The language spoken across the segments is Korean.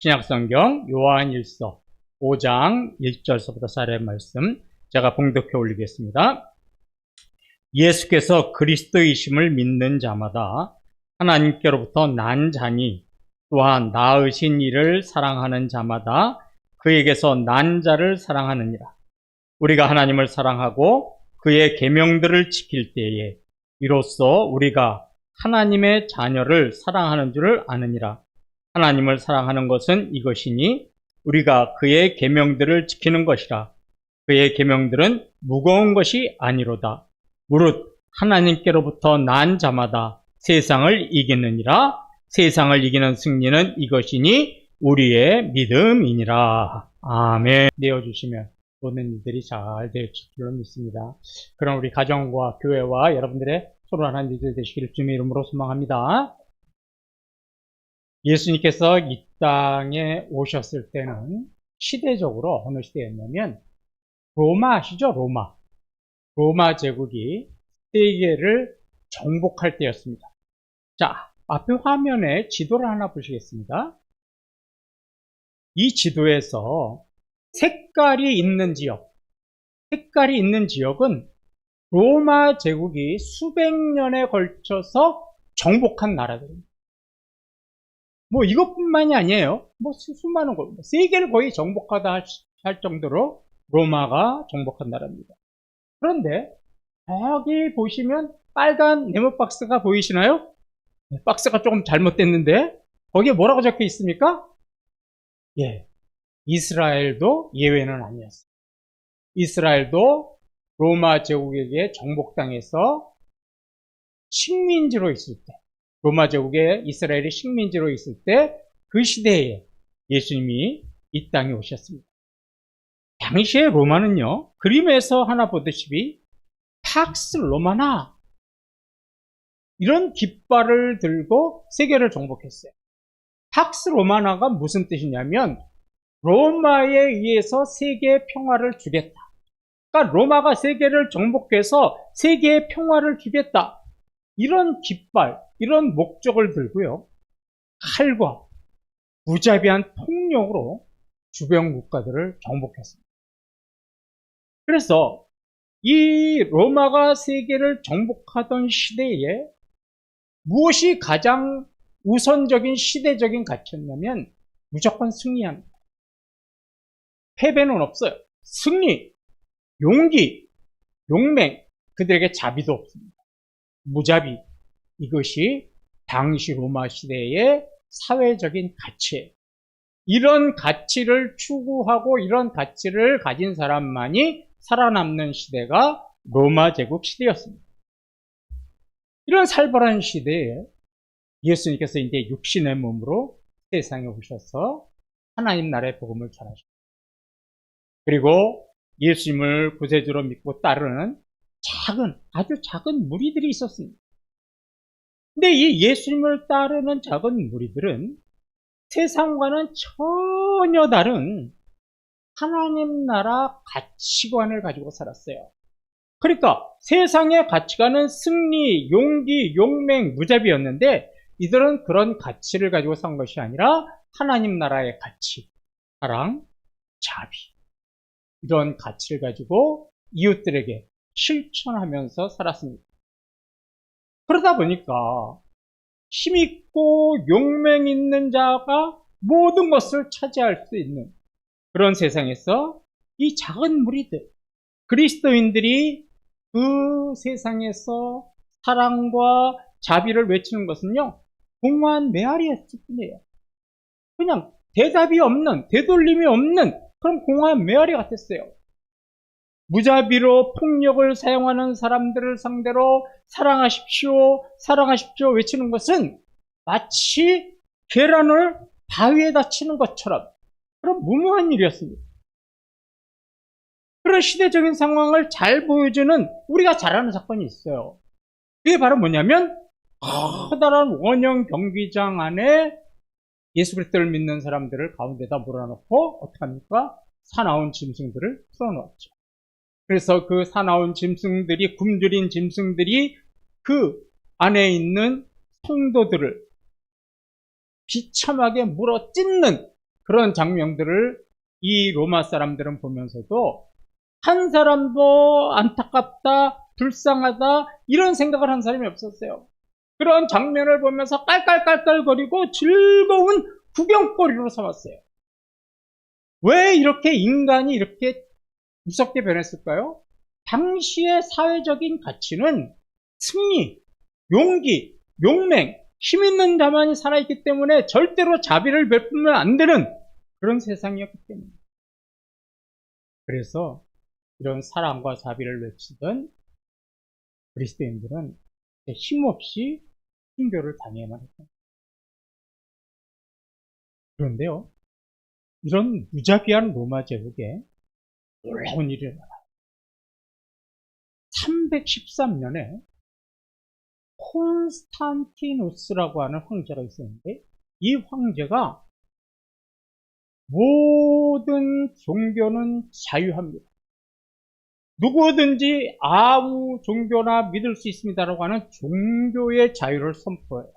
신약성경 요한일서 5장 1절서부터 4절의 말씀 제가 봉독해 올리겠습니다. 예수께서 그리스도이심을 믿는 자마다 하나님께로부터 난 자니 또한 낳으신 이를 사랑하는 자마다 그에게서 난 자를 사랑하느니라. 우리가 하나님을 사랑하고 그의 계명들을 지킬 때에 이로써 우리가 하나님의 자녀를 사랑하는 줄을 아느니라. 하나님을 사랑하는 것은 이것이니 우리가 그의 계명들을 지키는 것이라. 그의 계명들은 무거운 것이 아니로다. 무릇 하나님께로부터 난 자마다 세상을 이기느니라. 세상을 이기는 승리는 이것이니 우리의 믿음이니라. 아멘. 내어주시면 모든 일들이 잘 될 줄로 믿습니다. 그럼 우리 가정과 교회와 여러분들의 서로 하나님 일들 되시기를 주님의 이름으로 소망합니다. 예수님께서 이 땅에 오셨을 때는 시대적으로 어느 시대였냐면 로마 아시죠? 로마 제국이 세계를 정복할 때였습니다. 자, 앞에 화면에 지도를 하나 보시겠습니다. 이 지도에서 색깔이 있는 지역은 로마 제국이 수백 년에 걸쳐서 정복한 나라들입니다. 이것뿐만이 아니에요. 수많은 거, 세계를 거의 정복하다 할 정도로 로마가 정복한 나라입니다. 그런데 여기 보시면 빨간 네모 박스가 보이시나요? 박스가 조금 잘못됐는데 거기에 뭐라고 적혀 있습니까? 이스라엘도 예외는 아니었어요. 이스라엘도 로마 제국에게 정복당해서 식민지로 있을 때, 로마 제국에 이스라엘이 식민지로 있을 때 그 시대에 예수님이 이 땅에 오셨습니다. 당시에 로마는요, 그림에서 하나 보듯이 팍스 로마나 이런 깃발을 들고 세계를 정복했어요. 팍스 로마나가 무슨 뜻이냐면 로마에 의해서 세계의 평화를 주겠다. 그러니까 로마가 세계를 정복해서 세계의 평화를 주겠다. 이런 깃발, 이런 목적을 들고요. 칼과 무자비한 폭력으로 주변 국가들을 정복했습니다. 그래서 이 로마가 세계를 정복하던 시대에 무엇이 가장 우선적인 시대적인 가치였냐면 무조건 승리합니다. 패배는 없어요. 승리, 용기, 용맹, 그들에게 자비도 없습니다. 무자비, 이것이 당시 로마 시대의 사회적인 가치예요. 이런 가치를 추구하고 이런 가치를 가진 사람만이 살아남는 시대가 로마 제국 시대였습니다. 이런 살벌한 시대에 예수님께서 이제 육신의 몸으로 세상에 오셔서 하나님 나라의 복음을 전하셨습니다. 그리고 예수님을 구세주로 믿고 따르는 아주 작은 무리들이 있었습니다. 근데 이 예수님을 따르는 작은 무리들은 세상과는 전혀 다른 하나님 나라 가치관을 가지고 살았어요. 그러니까 세상의 가치관은 승리, 용기, 용맹, 무자비였는데 이들은 그런 가치를 가지고 산 것이 아니라 하나님 나라의 가치, 사랑, 자비, 이런 가치를 가지고 이웃들에게 실천하면서 살았습니다. 그러다 보니까 힘있고 용맹 있는 자가 모든 것을 차지할 수 있는 그런 세상에서 이 작은 무리들, 그리스도인들이 그 세상에서 사랑과 자비를 외치는 것은요, 공허한 메아리였을 뿐이에요. 그냥 대답이 없는, 되돌림이 없는 그런 공허한 메아리 같았어요. 무자비로 폭력을 사용하는 사람들을 상대로 사랑하십시오, 사랑하십시오 외치는 것은 마치 계란을 바위에다 치는 것처럼 그런 무모한 일이었습니다. 그런 시대적인 상황을 잘 보여주는 우리가 잘 아는 사건이 있어요. 그게 바로 뭐냐면 커다란 원형 경기장 안에 예수 그리스도를 믿는 사람들을 가운데다 몰아넣고 어떻게 합니까? 사나운 짐승들을 풀어놓았죠. 그래서 그 사나운 짐승들이, 굶주린 짐승들이 그 안에 있는 성도들을 비참하게 물어 찢는 그런 장면들을 이 로마 사람들은 보면서도 한 사람도 안타깝다, 불쌍하다 이런 생각을 한 사람이 없었어요. 그런 장면을 보면서 깔깔깔깔거리고 즐거운 구경거리로 삼았어요. 왜 이렇게 인간이 이렇게 무섭게 변했을까요? 당시의 사회적인 가치는 승리, 용기, 용맹, 힘 있는 자만이 살아있기 때문에 절대로 자비를 베풀면 안 되는 그런 세상이었기 때문입니다. 그래서 이런 사랑과 자비를 외치던 그리스도인들은 힘없이 순교를 당해야만 했습니다. 그런데요, 이런 무자비한 로마 제국에 놀라운 일이 일어나요. 313년에 콘스탄티누스라고 하는 황제가 있었는데 이 황제가 모든 종교는 자유합니다. 누구든지 아무 종교나 믿을 수 있습니다라고 하는 종교의 자유를 선포해요.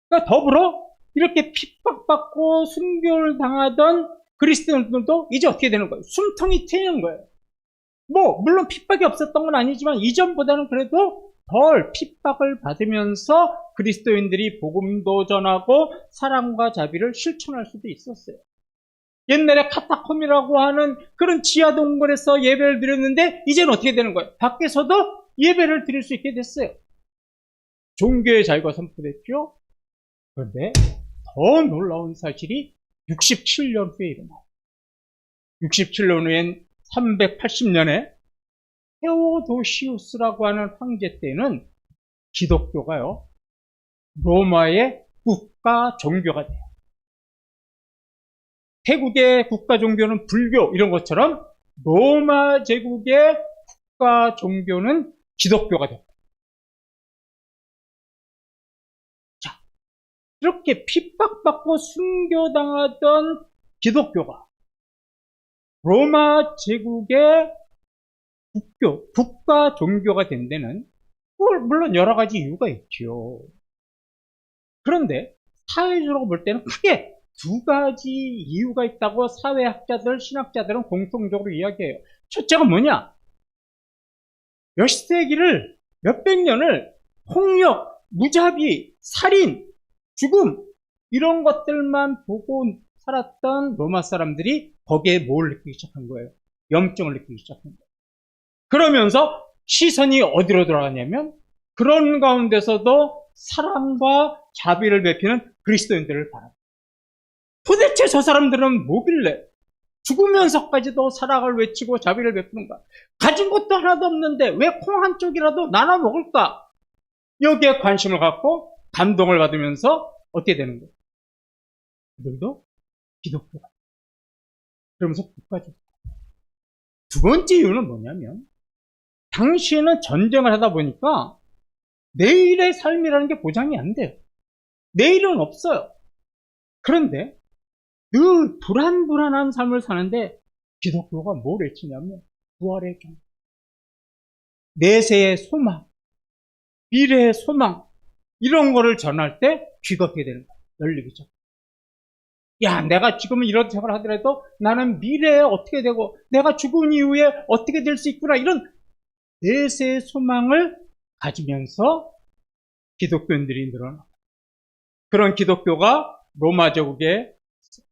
그러니까 더불어 이렇게 핍박받고 순교를 당하던 그리스도인들도 이제 어떻게 되는 거예요? 숨통이 트이는 거예요. 물론 핍박이 없었던 건 아니지만 이전보다는 그래도 덜 핍박을 받으면서 그리스도인들이 복음도 전하고 사랑과 자비를 실천할 수도 있었어요. 옛날에 카타콤이라고 하는 그런 지하 동굴에서 예배를 드렸는데 이제는 어떻게 되는 거예요? 밖에서도 예배를 드릴 수 있게 됐어요. 종교의 자유가 선포됐죠. 그런데 더 놀라운 사실이 67년 후에 일어나요. 67년 후엔 380년에 테오도시우스라고 하는 황제 때는 기독교가요, 로마의 국가 종교가 돼요. 태국의 국가 종교는 불교 이런 것처럼 로마 제국의 국가 종교는 기독교가 돼요. 자, 이렇게 핍박받고 순교당하던 기독교가 로마 제국의 국가 종교가 된 데는 물론 여러 가지 이유가 있죠. 그런데 사회적으로 볼 때는 크게 두 가지 이유가 있다고 사회학자들, 신학자들은 공통적으로 이야기해요. 첫째가 뭐냐? 몇 세기를, 몇백 년을 폭력, 무자비, 살인, 죽음 이런 것들만 보고 살았던 로마 사람들이 거기에 뭘 느끼기 시작한 거예요? 염증을 느끼기 시작한 거예요. 그러면서 시선이 어디로 돌아가냐면 그런 가운데서도 사랑과 자비를 베푸는 그리스도인들을 바랍니다. 도대체 저 사람들은 뭐길래 죽으면서까지도 사랑을 외치고 자비를 베푸는가? 가진 것도 하나도 없는데 왜 콩 한 쪽이라도 나눠 먹을까? 여기에 관심을 갖고 감동을 받으면서 어떻게 되는 거예요? 그들도 기독교가. 그러면서 국가적. 두 번째 이유는 뭐냐면 당시에는 전쟁을 하다 보니까 내일의 삶이라는 게 보장이 안 돼요. 내일은 없어요. 그런데 늘 불안불안한 삶을 사는데 기독교가 뭘 외치냐면 부활의 경, 내세의 소망, 미래의 소망 이런 거를 전할 때 귀가 어떻게 되는 거야? 열리겠죠. 야, 내가 지금은 이런 생각을 하더라도 나는 미래에 어떻게 되고 내가 죽은 이후에 어떻게 될 수 있구나 이런 내세의 소망을 가지면서 기독교인들이 늘어나. 그런 기독교가 로마 제국에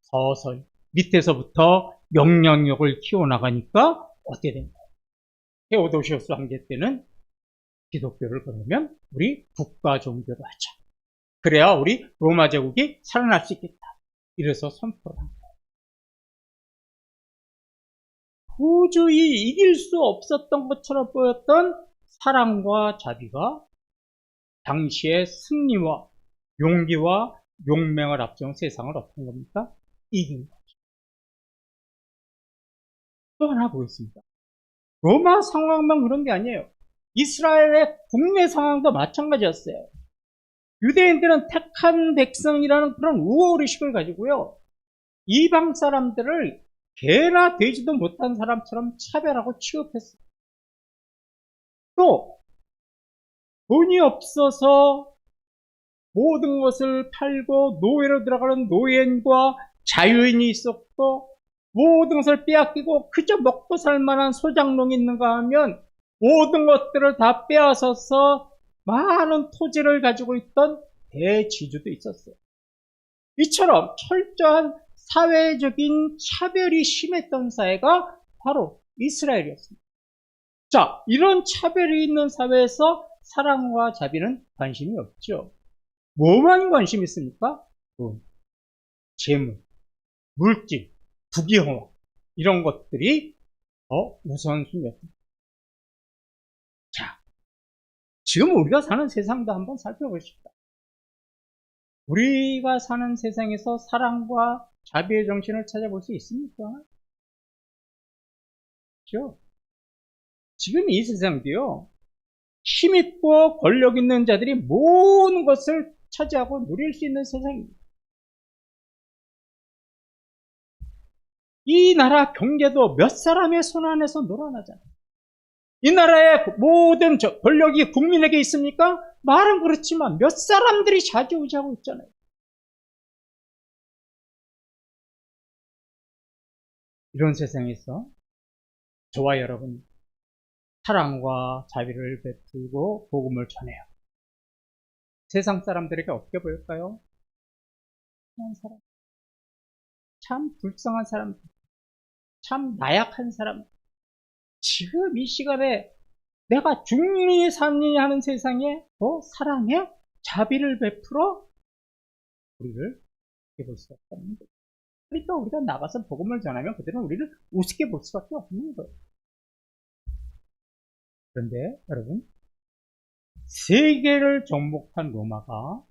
서서히 밑에서부터 영향력을 키워나가니까 어떻게 된 거예요? 테오도시우스 황제 때는 기독교를 그러면 우리 국가 종교로 하자. 그래야 우리 로마 제국이 살아날 수 있겠다. 이래서 선포를 한 거예요. 도저히 이길 수 없었던 것처럼 보였던 사랑과 자비가 당시의 승리와 용기와 용맹을 앞세운 세상을 어떤 겁니까? 이긴 거죠. 또 하나 보겠습니다. 로마 상황만 그런 게 아니에요. 이스라엘의 국내 상황도 마찬가지였어요. 유대인들은 택한 백성이라는 그런 우월의식을 가지고요, 이방 사람들을 개나 되지도 못한 사람처럼 차별하고 취급했어요. 또 돈이 없어서 모든 것을 팔고 노예로 들어가는 노예인과 자유인이 있었고 모든 것을 빼앗기고 그저 먹고 살 만한 소장농이 있는가 하면 모든 것들을 다 빼앗아서 많은 토지를 가지고 있던 대지주도 있었어요. 이처럼 철저한 사회적인 차별이 심했던 사회가 바로 이스라엘이었습니다. 자, 이런 차별이 있는 사회에서 사랑과 자비는 관심이 없죠. 뭐만 관심이 있습니까? 돈, 재물, 물질, 부귀영화 이런 것들이 우선순위였습니다. 자, 지금 우리가 사는 세상도 한번 살펴보십시다. 우리가 사는 세상에서 사랑과 자비의 정신을 찾아볼 수 있습니까? 그렇죠? 지금 이 세상도요, 힘있고 권력 있는 자들이 모든 것을 차지하고 누릴 수 있는 세상입니다. 이 나라 경제도 몇 사람의 손 안에서 놀아나잖아요. 이 나라의 모든 권력이 국민에게 있습니까? 말은 그렇지만 몇 사람들이 좌지우지하고 있잖아요. 이런 세상에서 저와 여러분 사랑과 자비를 베풀고 복음을 전해요. 세상 사람들에게 어떻게 보일까요? 사람, 참 불쌍한 사람들, 참 나약한 사람. 지금 이 시간에 내가 죽니 사니 하는 세상에 사랑에 자비를 베풀어 우리를 우습게 볼 수가 없는 거예요. 그러니까 우리가 나가서 복음을 전하면 그들은 우리를 우습게 볼 수밖에 없는 거예요. 그런데 여러분, 세계를 정복한 로마가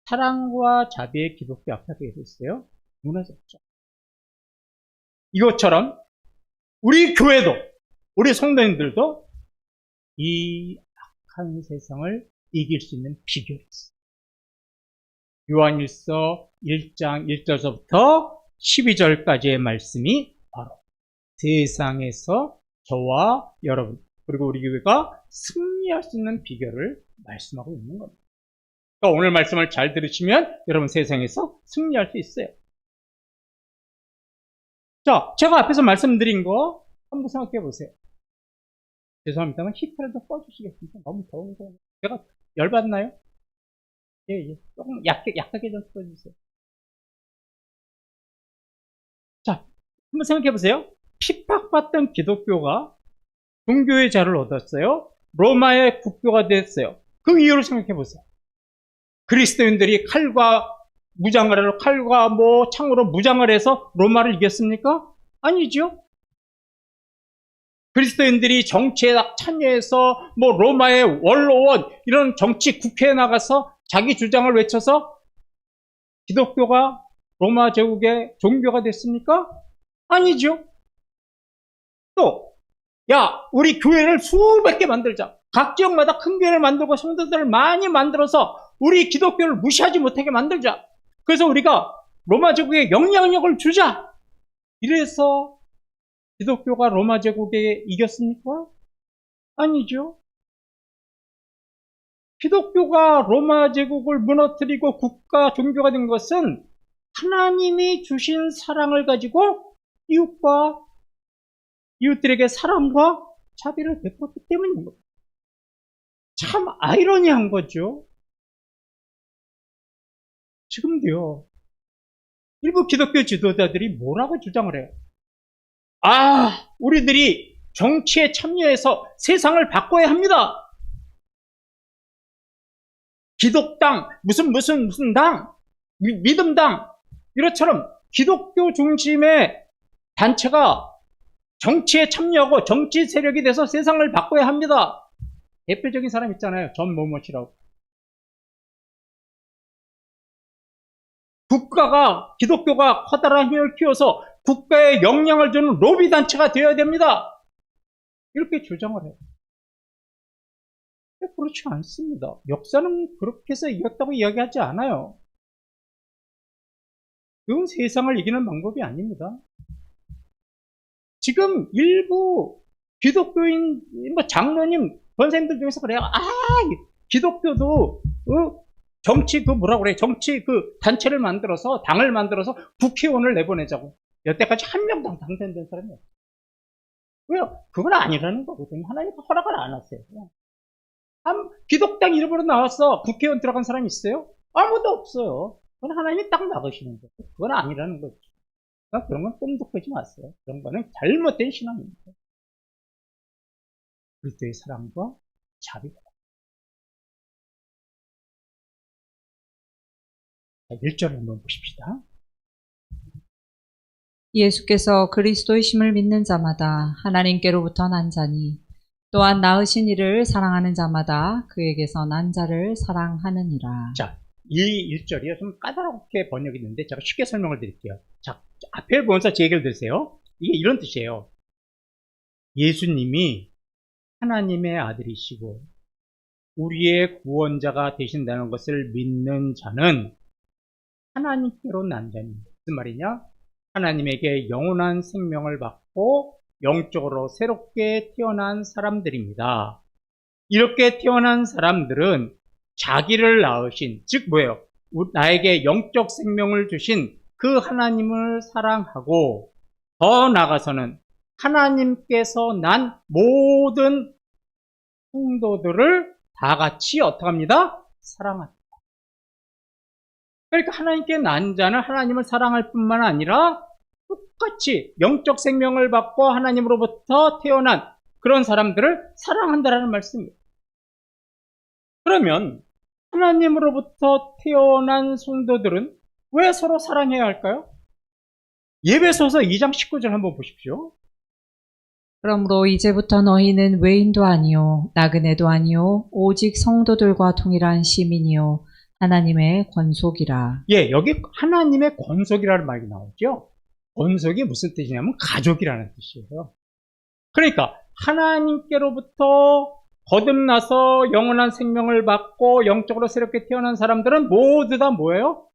사랑과 자비의 기독교 앞에 있었어요. 무너졌죠. 이것처럼 우리 교회도, 우리 성도님들도 이 악한 세상을 이길 수 있는 비결이 있어요. 요한일서 1장 1절서부터 12절까지의 말씀이 바로 세상에서 저와 여러분 그리고 우리 교회가 승리할 수 있는 비결을 말씀하고 있는 겁니다. 그러니까 오늘 말씀을 잘 들으시면 여러분 세상에서 승리할 수 있어요. 자, 제가 앞에서 말씀드린 거 한번 생각해 보세요. 죄송합니다만 히터를 좀 꺼주시겠습니까? 너무 더워서. 제가 열받나요? 예. 조금 약하게 좀 꺼주세요. 자, 한번 생각해 보세요. 핍박받던 기독교가 종교의 자를 얻었어요. 로마의 국교가 됐어요. 그 이유를 생각해 보세요. 그리스도인들이 칼과 창으로 무장을 해서 로마를 이겼습니까? 아니죠. 그리스도인들이 정치에 참여해서 로마의 원로원 이런 정치 국회에 나가서 자기 주장을 외쳐서 기독교가 로마 제국의 종교가 됐습니까? 아니죠. 또 우리 교회를 수백 개 만들자. 각 지역마다 큰 교회를 만들고 성도들을 많이 만들어서 우리 기독교를 무시하지 못하게 만들자. 그래서 우리가 로마 제국에 영향력을 주자. 이래서 기독교가 로마 제국에 이겼습니까? 아니죠. 기독교가 로마 제국을 무너뜨리고 국가 종교가 된 것은 하나님이 주신 사랑을 가지고 이웃들에게 사랑과 자비를 베풀었기 때문인 겁니다. 참 아이러니한 거죠. 지금도요, 일부 기독교 지도자들이 뭐라고 주장을 해요? 우리들이 정치에 참여해서 세상을 바꿔야 합니다. 기독당, 무슨 당, 믿음당, 이것처럼 기독교 중심의 단체가 정치에 참여하고 정치 세력이 돼서 세상을 바꿔야 합니다. 대표적인 사람 있잖아요. 존 모모시라고. 기독교가 커다란 힘을 키워서 국가에 영향을 주는 로비 단체가 되어야 됩니다. 이렇게 주장을 해요. 그렇지 않습니다. 역사는 그렇게 해서 이겼다고 이야기하지 않아요. 그건 세상을 이기는 방법이 아닙니다. 지금 일부 기독교인 장로님, 권사님들 중에서 그래요. 기독교도 정치 뭐라고 그래? 정치 단체를 만들어서, 당을 만들어서 국회의원을 내보내자고. 여태까지 한 명도 당선된 사람이 없어요. 왜요? 그건 아니라는 거거든요. 하나님이 허락을 안 하세요. 기독당 이름으로 나와서 국회의원 들어간 사람이 있어요? 아무도 없어요. 그건 하나님이 딱 막으시는 거예요. 그건 아니라는 거죠. 그러니까 그런 건 꿈도 꾸지 마세요. 그런 거는 잘못된 신앙입니다. 그리스도의 사랑과 자비가. 1절을 한번 보십시다. 예수께서 그리스도이심을 믿는 자마다 하나님께로부터 난 자니 또한 낳으신 이를 사랑하는 자마다 그에게서 난 자를 사랑하느니라. 자, 이 1절이 좀 까다롭게 번역이 있는데 제가 쉽게 설명을 드릴게요. 자, 앞에 보면서 제 얘기를 들으세요. 이게 이런 뜻이에요. 예수님이 하나님의 아들이시고 우리의 구원자가 되신다는 것을 믿는 자는 하나님께로 난 자입니다. 무슨 말이냐? 하나님에게 영원한 생명을 받고 영적으로 새롭게 태어난 사람들입니다. 이렇게 태어난 사람들은 자기를 낳으신, 즉 뭐예요? 나에게 영적 생명을 주신 그 하나님을 사랑하고 더 나아가서는 하나님께서 난 모든 성도들을 다 같이 어떻게 합니다? 사랑합니다. 그러니까 하나님께 난 자는 하나님을 사랑할 뿐만 아니라 똑같이 영적 생명을 받고 하나님으로부터 태어난 그런 사람들을 사랑한다라는 말씀이에요. 그러면 하나님으로부터 태어난 성도들은 왜 서로 사랑해야 할까요? 예배소서 2장 19절 한번 보십시오. 그러므로 이제부터 너희는 외인도 아니요 나그네도 아니요 오직 성도들과 동일한 시민이요 하나님의 권속이라. 예, 여기 하나님의 권속이라는 말이 나오죠. 권속이 무슨 뜻이냐면 가족이라는 뜻이에요. 그러니까 하나님께로부터 거듭나서 영원한 생명을 받고 영적으로 새롭게 태어난 사람들은 모두 다 뭐예요?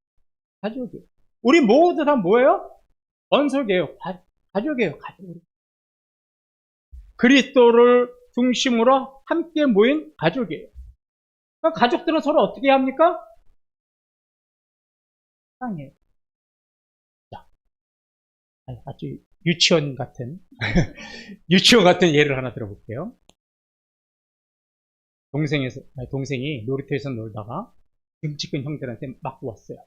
가족이에요. 우리 모두 다 뭐예요? 권속이에요. 가족이에요. 가족. 그리스도를 중심으로 함께 모인 가족이에요. 그러니까 가족들은 서로 어떻게 합니까? 사랑해요. 자, 아주 유치원 같은 예를 하나 들어볼게요. 동생이 놀이터에서 놀다가 등치 큰 형들한테 맞고 왔어요.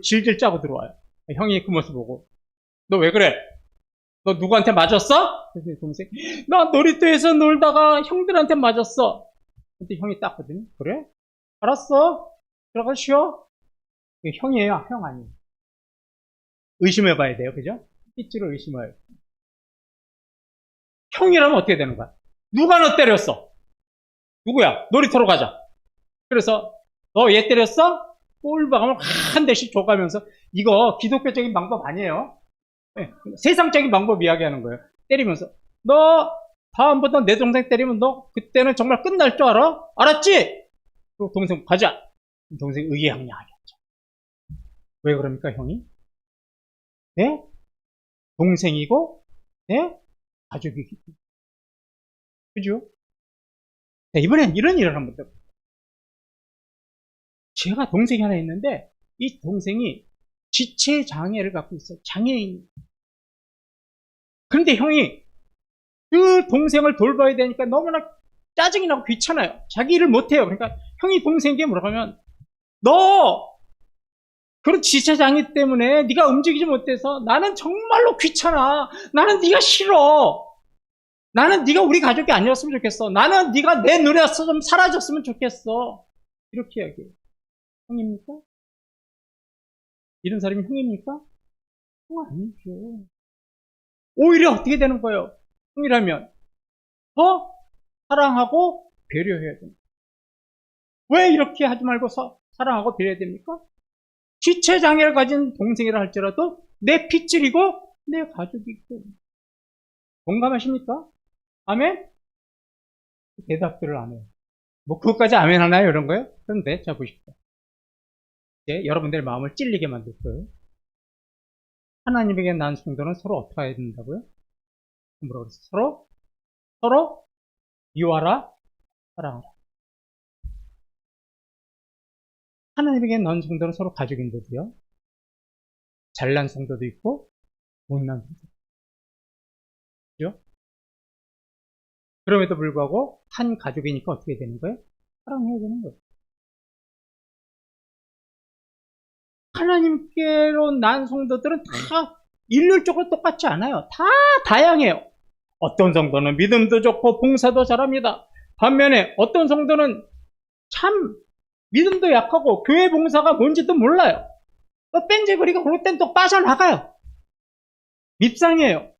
질질 짜고 들어와요. 형이 그 모습 보고 너 왜 그래? 너 누구한테 맞았어? 그래서 동생 나 놀이터에서 놀다가 형들한테 맞았어. 근데 형이 땄거든요. 그래? 알았어. 들어가 쉬어. 형이에요. 형 아니에요. 의심해봐야 돼요. 그죠? 삐뚤어 의심해요. 형이라면 어떻게 되는 거야? 누가 너 때렸어? 누구야? 놀이터로 가자. 그래서 너 얘 때렸어? 꼴박음을 한 대씩 줘가면서 이거 기독교적인 방법 아니에요. 네, 세상적인 방법 이야기하는 거예요. 때리면서 너 다음부터 내 동생 때리면 너 그때는 정말 끝날 줄 알아? 알았지? 그리고 동생 가자. 동생 의기양양하겠죠. 왜 그럽니까 형이? 네? 동생이고 네? 가족이기 때문에. 그죠? 자, 이번엔 이런 일을 한번 해볼게요. 제가 동생이 하나 있는데 이 동생이 지체 장애를 갖고 있어요. 장애인. 그런데 형이 그 동생을 돌봐야 되니까 너무나 짜증이 나고 귀찮아요. 자기 일을 못해요. 그러니까 형이 동생에게 뭐라고 하면 너 그런 지체 장애 때문에 네가 움직이지 못해서 나는 정말로 귀찮아. 나는 네가 싫어. 나는 네가 우리 가족이 아니었으면 좋겠어. 나는 네가 내 눈에서 좀 사라졌으면 좋겠어. 이렇게 이야기해요. 형입니까? 이런 사람이 형입니까? 형 아니죠. 오히려 어떻게 되는 거예요? 형이라면 더 사랑하고 배려해야 됩니다. 왜 이렇게 하지 말고 사랑하고 배려해야 됩니까? 지체장애를 가진 동생이라 할지라도 내 핏줄이고 내 가족이기 때문에. 공감하십니까? 아멘? 대답들을 안 해요. 뭐 그것까지 아멘 하나요? 이런 거요? 그런데 자 보십시오. 이제 여러분들의 마음을 찔리게 만들 거예요. 하나님에게 난 성도는 서로 어떻게 해야 된다고요? 뭐라고 그랬어요? 서로 미워하라, 사랑하라. 하나님에게 넣은 성도는 서로 가족인데도요. 잘난 성도도 있고 못난 성도도 있죠. 그럼에도 불구하고 한 가족이니까 어떻게 되는 거예요? 사랑해야 되는 거예요. 하나님께로 난 성도들은 다 일률적으로 똑같지 않아요. 다 다양해요. 어떤 성도는 믿음도 좋고 봉사도 잘합니다. 반면에 어떤 성도는 참 믿음도 약하고 교회 봉사가 뭔지도 몰라요. 또 뺀질거리가 그럴 땐 또 빠져나가요. 밉상이에요.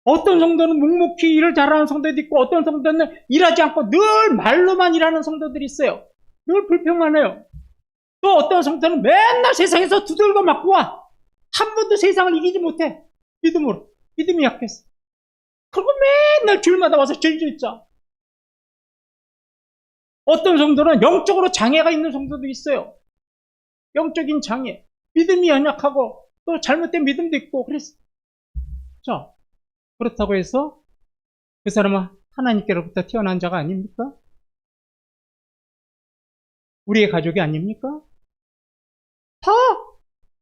어떤 성도는 묵묵히 일을 잘하는 성도도 있고 어떤 성도는 일하지 않고 늘 말로만 일하는 성도들이 있어요. 늘 불평하네요. 또 어떤 성도는 맨날 세상에서 두들겨 맞고 와. 한 번도 세상을 이기지 못해. 믿음으로. 믿음이 약했어. 그리고 맨날 주일마다 와서 질질짜. 어떤 성도는 영적으로 장애가 있는 성도도 있어요. 영적인 장애. 믿음이 연약하고 또 잘못된 믿음도 있고 그랬어. 자, 그렇다고 해서 그 사람은 하나님께로부터 태어난 자가 아닙니까? 우리의 가족이 아닙니까? 다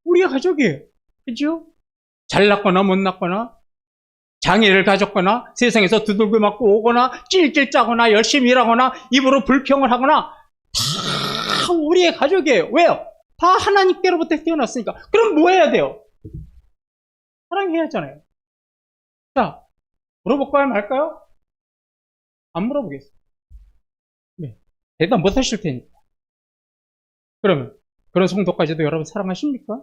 우리의 가족이에요. 그죠? 잘났거나 못났거나 장애를 가졌거나 세상에서 두들겨 맞고 오거나 찔찔 짜거나 열심히 일하거나 입으로 불평을 하거나 다 우리의 가족이에요. 왜요? 다 하나님께로부터 태어났으니까. 그럼 뭐 해야 돼요? 사랑해야 하잖아요. 자, 물어볼까요 말까요? 안 물어보겠어요. 네. 대답 못 하실 테니까. 그러면 그런 성도까지도 여러분 사랑하십니까?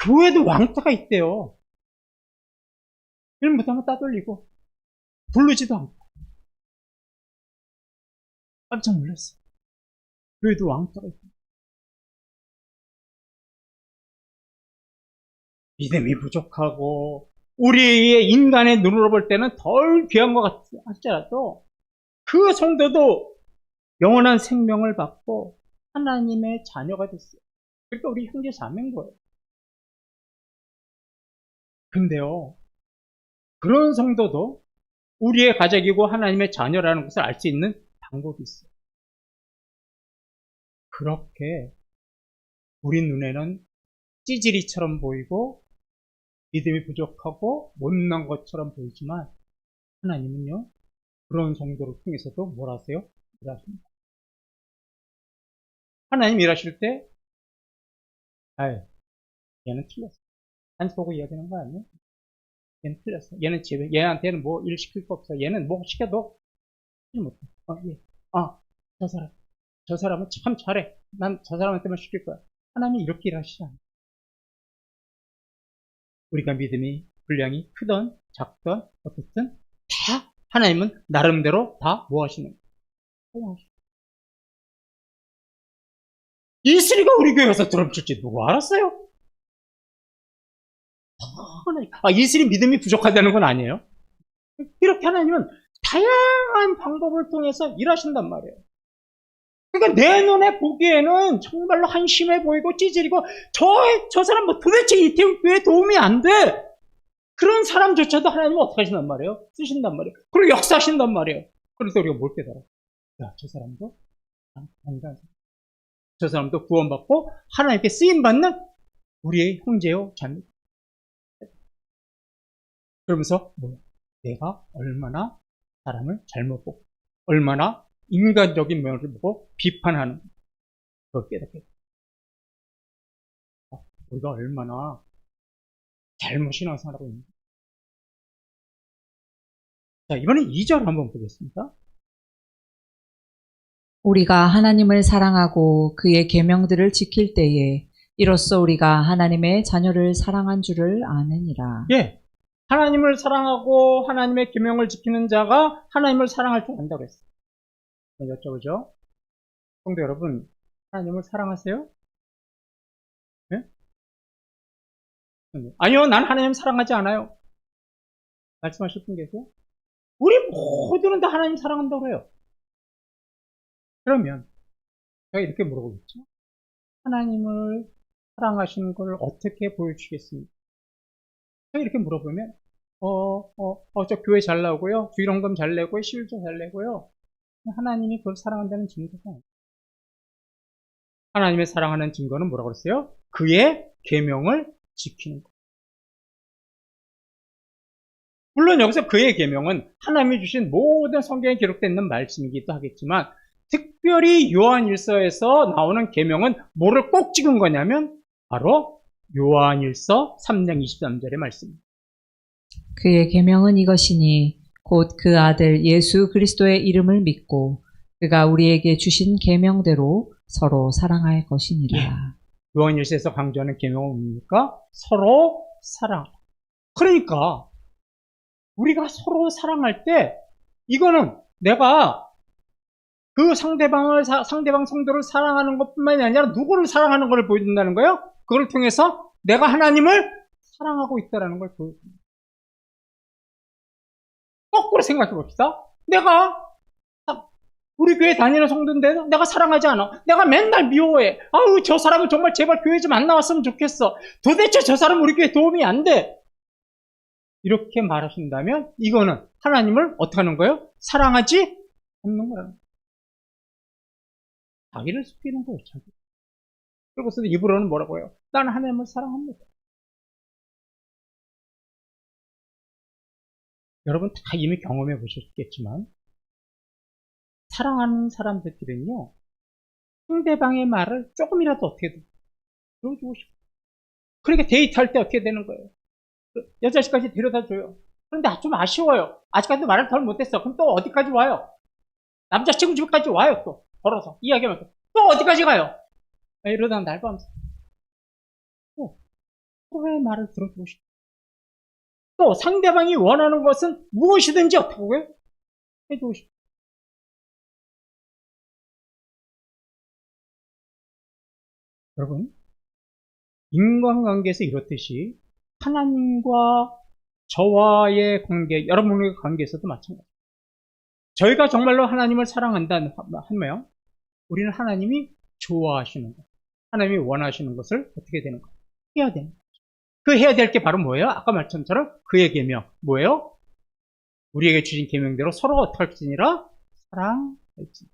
교회도 왕따가 있대요. 일 못하면 따돌리고 부르지도 않고. 깜짝 놀랐어요. 교회도 왕따가 있고. 믿음이 부족하고 우리의 인간의 눈으로 볼 때는 덜 귀한 것 같지라도 그 성도도 영원한 생명을 받고 하나님의 자녀가 됐어요. 그러니까 우리 형제 자매인 거예요. 근데요, 그런 성도도 우리의 가족이고 하나님의 자녀라는 것을 알 수 있는 방법이 있어요. 그렇게 우리 눈에는 찌질이처럼 보이고 믿음이 부족하고 못난 것처럼 보이지만 하나님은요, 그런 성도를 통해서도 뭘 하세요? 일하십니다. 하나님 일하실 때, 아유, 얘는 틀렸어. 안 보고 이야기하는 거 아니에요? 얘는 틀렸어. 얘는 집에, 얘한테는 뭐 일 시킬 거 없어. 얘는 뭐 시켜도 일 못해. 예. 저 사람은 참 잘해. 난 저 사람한테만 시킬 거야. 하나님이 이렇게 일하시지 않아요. 우리가 믿음이 분량이 크던 작던 어쨌든 다 하나님은 나름대로 다 뭐 하시는 거예요? 이슬이가 우리 교회에서 드럼 칠지 누가 알았어요? 이슬이 믿음이 부족하다는 건 아니에요. 이렇게 하나님은 다양한 방법을 통해서 일하신단 말이에요. 그러니까 내 눈에 보기에는 정말로 한심해 보이고 찌질이고 저 사람 뭐 도대체 이 교회에 도움이 안 돼. 그런 사람조차도 하나님은 어떻게 하신단 말이에요? 쓰신단 말이에요. 그리고 역사하신단 말이에요. 그래서 우리가 뭘 깨달아? 야, 저 사람도 당당한 저 사람도 구원받고 하나님께 쓰임받는 우리의 형제요 자매. 그러면서 뭐야? 내가 얼마나 사람을 잘못 보고 얼마나 인간적인 면을 보고 비판하는 그걸 깨닫게 돼. 우리가 얼마나 잘못 신앙생활하고 있는지. 자, 이번엔 2절 한번 보겠습니다. 우리가 하나님을 사랑하고 그의 계명들을 지킬 때에 이로써 우리가 하나님의 자녀를 사랑한 줄을 아느니라. 예. 하나님을 사랑하고 하나님의 계명을 지키는 자가 하나님을 사랑할 줄 안다고 했어요. 여쭤보죠. 성도 여러분, 하나님을 사랑하세요? 네? 아니요, 난 하나님 사랑하지 않아요. 말씀하실 분 계세요? 우리 모두는 다 하나님 사랑한다고 해요. 그러면 제가 이렇게 물어보겠죠. 하나님을 사랑하시는 걸 어떻게 보여주시겠습니까? 제가 이렇게 물어보면 저 교회 잘 나오고요. 주일헌금 잘 내고요. 11조 잘 내고요. 하나님이 그걸 사랑한다는 증거가 아니에요. 하나님의 사랑하는 증거는 뭐라고 그랬어요? 그의 계명을 지키는 것. 물론 여기서 그의 계명은 하나님이 주신 모든 성경에 기록되어 있는 말씀이기도 하겠지만 특별히 요한일서에서 나오는 계명은 뭐를 꼭 찍은 거냐면 바로 요한일서 3장 23절의 말씀입니다. 그의 계명은 이것이니 곧 그 아들 예수 그리스도의 이름을 믿고 그가 우리에게 주신 계명대로 서로 사랑할 것이니라. 요한일서에서 강조하는 계명은 뭡니까? 서로 사랑. 그러니까 우리가 서로 사랑할 때 이거는 내가 그 상대방 성도를 사랑하는 것뿐만이 아니라 누구를 사랑하는 것을 보여준다는 거예요. 그걸 통해서 내가 하나님을 사랑하고 있다는 걸 보여줍니다. 거꾸로 생각해 봅시다. 내가 우리 교회 다니는 성도인데 내가 사랑하지 않아. 내가 맨날 미워해. 아우, 저 사람은 정말 제발 교회 좀 안 나왔으면 좋겠어. 도대체 저 사람 우리 교회 도움이 안 돼. 이렇게 말하신다면 이거는 하나님을 어떻게 하는 거예요? 사랑하지 않는 거라는 거예요. 자기를 속이는 거예요. 자기. 그리고서 입으로는 뭐라고 해요? 나는 하나님을 사랑합니다. 여러분 다 이미 경험해 보셨겠지만 사랑하는 사람들끼리는요, 상대방의 말을 조금이라도 어떻게든 들어주고 싶어요. 그러니까 데이트할 때 어떻게 되는 거예요? 여자식까지 데려다 줘요. 그런데 좀 아쉬워요. 아직까지도 말을 덜 못했어. 그럼 또 어디까지 와요? 남자친구 집까지 와요. 또 걸어서 이야기하면서 또 어디까지 가요? 이러다 날밤새 서로의 말을 들어주고 싶어요. 또 상대방이 원하는 것은 무엇이든지 어떻게 해요? 해주고 싶어요. 여러분, 인간관계에서 이렇듯이 하나님과 저와의 관계, 여러분의 관계에서도 마찬가지예요. 저희가 정말로 하나님을 사랑한다면 우리는 하나님이 좋아하시는 것, 하나님이 원하시는 것을 어떻게 되는 것? 해야 되는 거죠. 그 해야 될 게 바로 뭐예요? 아까 말씀처럼 그의 계명. 뭐예요? 우리에게 주신 계명대로 서로 어떻게 할지니라? 사랑할지.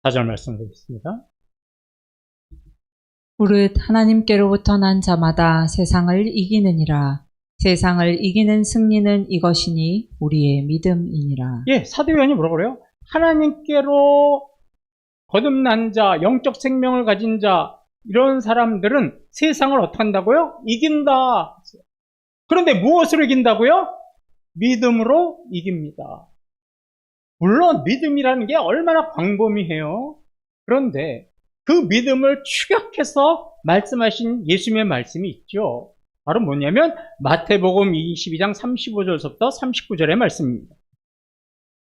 4절 말씀 드리겠습니다. 무릇 하나님께로부터 난 자마다 세상을 이기느니라. 세상을 이기는 승리는 이것이니 우리의 믿음이니라. 예, 사도 요한이 뭐라고 그래요? 하나님께로 거듭난 자, 영적 생명을 가진 자, 이런 사람들은 세상을 어떻게 한다고요? 이긴다. 그런데 무엇으로 이긴다고요? 믿음으로 이깁니다. 물론 믿음이라는 게 얼마나 광범위해요. 그런데 그 믿음을 추격해서 말씀하신 예수님의 말씀이 있죠. 바로 뭐냐면 마태복음 22장 35절부터 39절의 말씀입니다.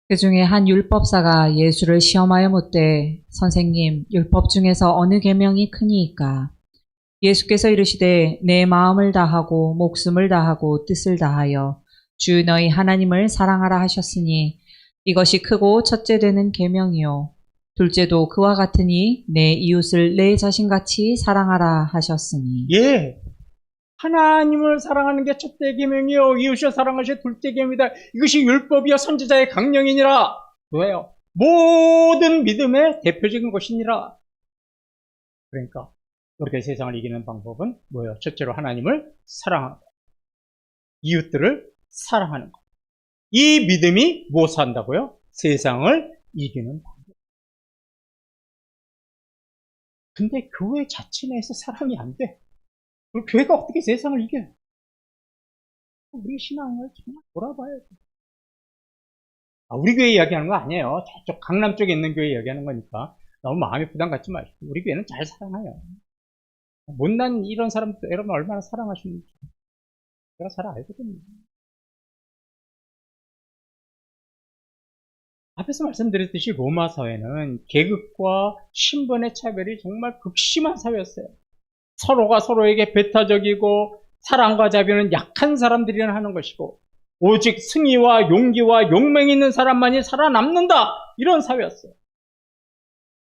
그 중에 한 율법사가 예수를 시험하여 묻되 선생님, 율법 중에서 어느 계명이 크니이까? 예수께서 이르시되 내 마음을 다하고 목숨을 다하고 뜻을 다하여 주 너희 하나님을 사랑하라 하셨으니 이것이 크고 첫째 되는 계명이요 둘째도 그와 같으니 내 이웃을 내 자신같이 사랑하라 하셨으니. 예, 하나님을 사랑하는 게 첫째 계명이요 이웃을 사랑하시 둘째 계명이다. 이것이 율법이요 선지자의 강령이니라. 왜요? 모든 믿음의 대표적인 것이니라. 그러니까 우리가 세상을 이기는 방법은 뭐예요? 첫째로 하나님을 사랑하고 이웃들을 사랑하는 것. 이 믿음이 무엇을 한다고요? 세상을 이기는 방법. 근데 교회 자체 내에서 사랑이 안 돼. 그럼 교회가 어떻게 세상을 이겨요? 우리 신앙을 정말 돌아봐야 돼. 우리 교회 이야기하는 거 아니에요. 저쪽 강남 쪽에 있는 교회 이야기하는 거니까 너무 마음에 부담 갖지 마시고 우리 교회는 잘 사랑해요. 못난 이런 사람들 여러분 얼마나 사랑하시는지 제가 잘 알거든요. 앞에서 말씀드렸듯이 로마 사회는 계급과 신분의 차별이 정말 극심한 사회였어요. 서로가 서로에게 배타적이고 사랑과 자비는 약한 사람들이나 하는 것이고 오직 승의와 용기와 용맹이 있는 사람만이 살아남는다. 이런 사회였어요.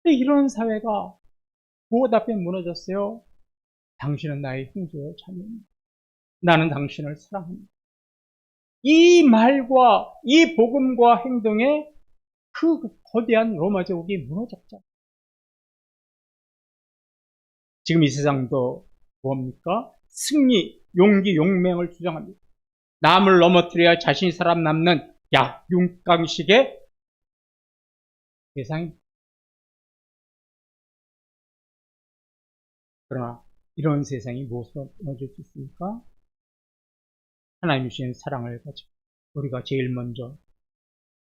근데 이런 사회가 무엇 앞에 무너졌어요? 당신은 나의 형제요 자매입니다. 나는 당신을 사랑합니다. 이 말과 이 복음과 행동에 그 거대한 로마 제국이 무너졌죠. 지금 이 세상도 뭡니까? 승리, 용기, 용맹을 주장합니다. 남을 넘어뜨려야 자신이 살아남는 약육강식의 세상입니다. 그러나 이런 세상이 무엇으로 무너질 수 있습니까? 하나님이 주신 사랑을 가지고 우리가 제일 먼저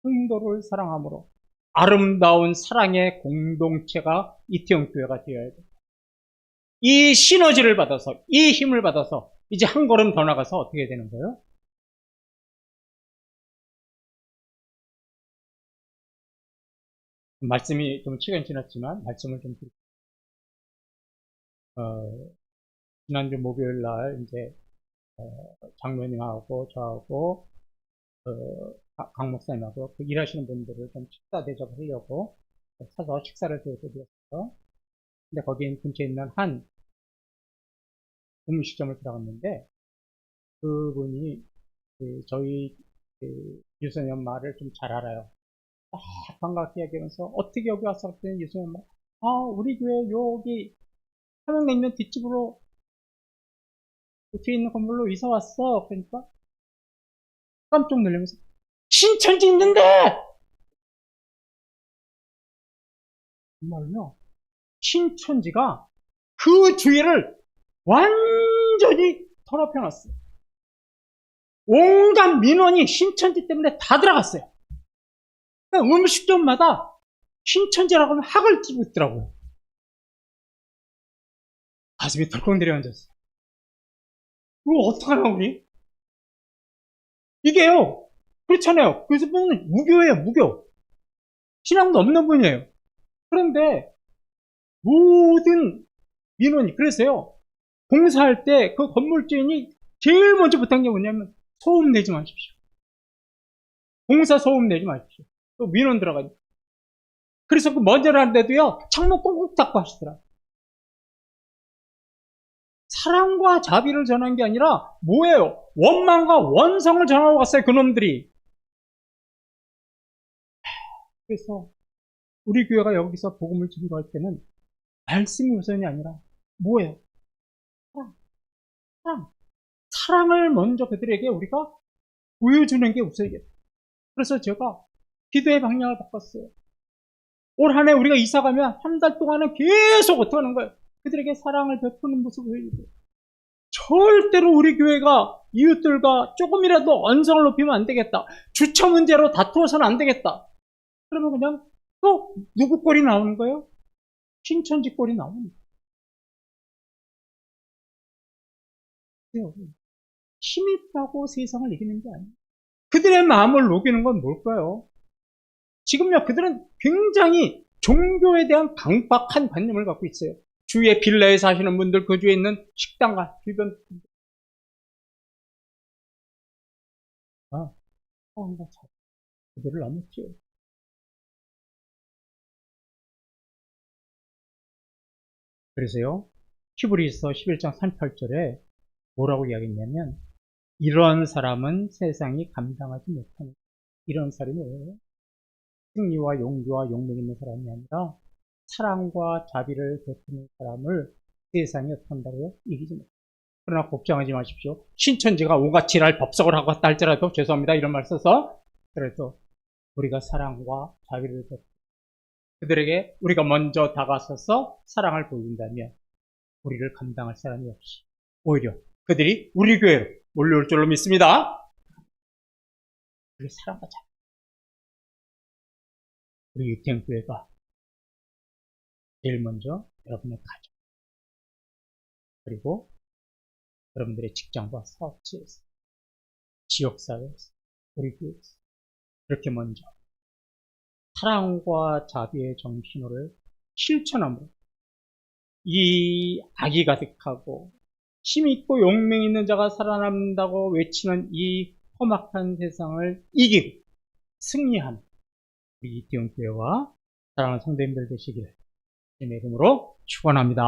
성도를 사랑함으로 아름다운 사랑의 공동체가 이태원교회가 되어야 됩니다. 이 시너지를 받아서, 이 힘을 받아서 이제 한 걸음 더 나가서 어떻게 되는 거예요? 말씀이 좀 시간이 지났지만 말씀을 좀 드릴게요. 지난주 목요일 날 이제 장로님하고 저하고 강 목사님하고 그 일하시는 분들을 좀 식사 대접을 하려고 사서 식사를 대접해드렸어요. 근데 거기 근처에 있는 한 음식점을 들어갔는데 그분이 저희 유소년 말을 좀 잘 알아요. 반갑게 얘기하면서 어떻게 여기 왔어? 그랬더니 유소년 말, 우리 교회 여기 삼양냉면 뒷집으로 뒤에 있는 건물로 이사 왔어. 그러니까 깜짝 놀라면서 신천지 있는데! 정말요. 신천지가 그 주위를 완전히 더럽혀놨어요. 온갖 민원이 신천지 때문에 다 들어갔어요. 그러니까 음식점마다 신천지라고 하면 학을 띄고 있더라고요. 가슴이 덜컥 내려앉았어요. 이거 어떡하나 우리? 이게요. 그렇잖아요. 그래서 보면 무교예요. 무교. 신앙도 없는 분이에요. 그런데 모든 민원이 그래서요. 공사할 때 그 건물주인이 제일 먼저 부탁한 게 뭐냐면 소음 내지 마십시오. 공사 소음 내지 마십시오. 또 민원 들어가니까. 그래서 그 먼저 하는데도요. 창문 꽁꽁 닫고 하시더라. 사랑과 자비를 전한 게 아니라 뭐예요? 원망과 원성을 전하고 갔어요. 그놈들이. 그래서 우리 교회가 여기서 복음을 증거할 때는 말씀이 우선이 아니라 뭐예요? 사랑. 사랑을 먼저 그들에게 우리가 보여주는 게 우선이겠다. 그래서 제가 기도의 방향을 바꿨어요. 올 한 해 우리가 이사 가면 한 달 동안은 계속 어떻게 하는 거예요? 그들에게 사랑을 베푸는 모습을 보여주고 절대로 우리 교회가 이웃들과 조금이라도 언성을 높이면 안 되겠다. 주처 문제로 다투어서는 안 되겠다. 그러면 그냥 또 누구 꼴이 나오는 거예요? 신천지 꼴이 나오는 거예요. 힘있다고 세상을 이기는 게 아니에요. 그들의 마음을 녹이는 건 뭘까요? 지금요, 그들은 굉장히 종교에 대한 강박한 관념을 갖고 있어요. 주위에 빌라에 사시는 분들, 그 주위에 있는 식당과 주변 분들. 그들을 넘었죠. 그래서요, 히브리서 11장 38절에 뭐라고 이야기했냐면, 이런 사람은 세상이 감당하지 못하는, 이런 사람이 뭐예요? 승리와 용기와 용맹 있는 사람이 아니라 사랑과 자비를 베푸는 사람을 세상이 어떻게 한다고요? 이기지 못해요. 그러나 걱정하지 마십시오. 신천지가 오가치랄 법석을 하고 왔다 할지라도 죄송합니다. 이런 말 써서 그래도 우리가 사랑과 자비를 베푸고 그들에게 우리가 먼저 다가서서 사랑을 보인다면 우리를 감당할 사람이 없이 오히려 그들이 우리 교회로 몰려올 줄로 믿습니다. 우리 사랑과 자비. 우리 이태원교회가 제일 먼저 여러분의 가정 그리고 여러분들의 직장과 사업지에서 지역사회에서 우리 교회에서 그렇게 먼저 사랑과 자비의 정신호를 실천함으로 이 악이 가득하고 힘있고 용맹 있는 자가 살아남는다고 외치는 이 험악한 세상을 이기고 승리한 우리 이태원교회와 사랑하는 성도님들 되시길 주님의 이름으로 축원합니다.